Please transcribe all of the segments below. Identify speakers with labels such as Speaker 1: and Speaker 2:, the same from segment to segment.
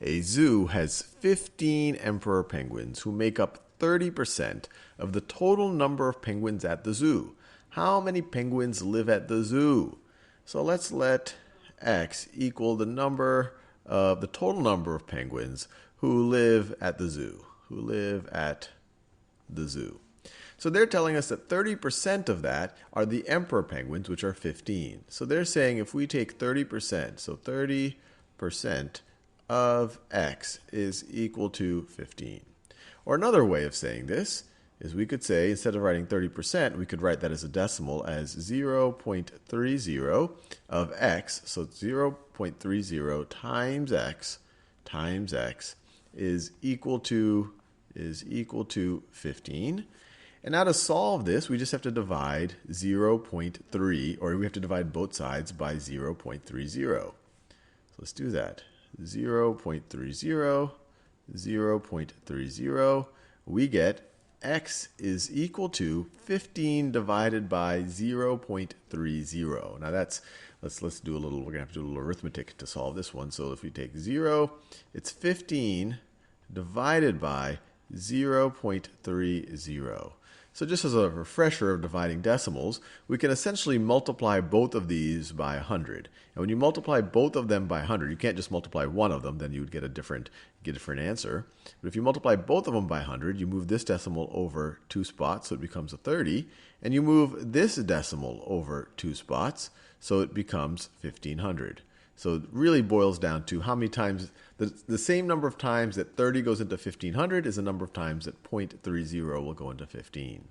Speaker 1: A zoo has 15 emperor penguins who make up 30% of the total number of penguins at the zoo. How many penguins live at the zoo? So let's let x equal the total number of penguins who live at the zoo. So they're telling us that 30% of that are the emperor penguins, which are 15. So they're saying if we take 30%, so 30% of x is equal to 15. Or another way of saying this is we could say, instead of writing 30%, we could write that as a decimal as 0.30 of x. So 0.30 times x is equal to 15. And now to solve this, we just have to divide 0.3, or we have to divide both sides by 0.30. So let's do that. 0.30, 0.30. We get x is equal to 15 divided by 0.30. Now let's do a little, we're going to have to do a little arithmetic to solve this one. So if we take 0, it's 15 divided by 0.30. So just as a refresher of dividing decimals, we can essentially multiply both of these by 100. And when you multiply both of them by 100, you can't just multiply one of them, then you would get a different answer. But if you multiply both of them by 100, you move this decimal over 2 spots, so it becomes a 30. And you move this decimal over 2 spots, so it becomes 1500. So it really boils down to how many times, the same number of times that 30 goes into 1500 is the number of times that 0.30 will go into 15.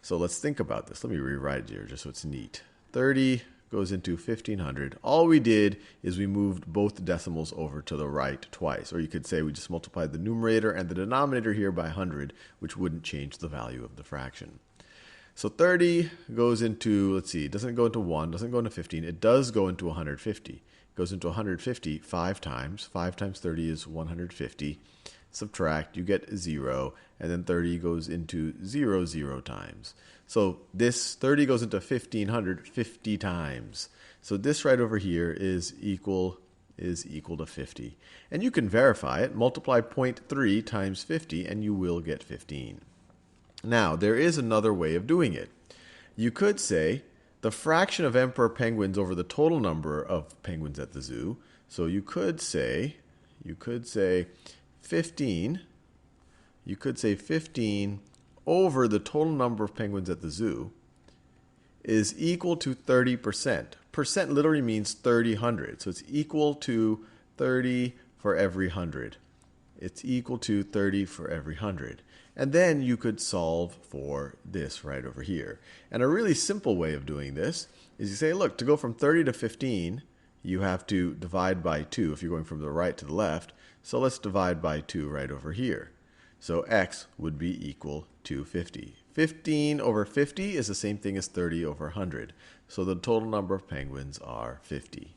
Speaker 1: So let's think about this. Let me rewrite it here just so it's neat. 30 goes into 1500. All we did is we moved both decimals over to the right twice. Or you could say we just multiplied the numerator and the denominator here by 100, which wouldn't change the value of the fraction. So 30 goes into, let's see, it doesn't go into 1, doesn't go into 15. It does go into 150. It goes into 150 5 times. 5 times 30 is 150. Subtract, you get 0. And then 30 goes into 0 times. So this 30 goes into 1500 50 times. So this right over here is equal to 50. And you can verify it. Multiply 0.3 times 50 and you will get 15. Now, there is another way of doing it. You could say the fraction of emperor penguins over the total number of penguins at the zoo. So you could say 15 over the total number of penguins at the zoo is equal to 30%. Percent literally means 30 hundred. So it's equal to 30 for every 100. It's equal to 30 for every 100. And then you could solve for this right over here. And a really simple way of doing this is you say, look, to go from 30 to 15, you have to divide by 2 if you're going from the right to the left. So let's divide by 2 right over here. So x would be equal to 50. 15 over 50 is the same thing as 30 over 100. So the total number of penguins are 50.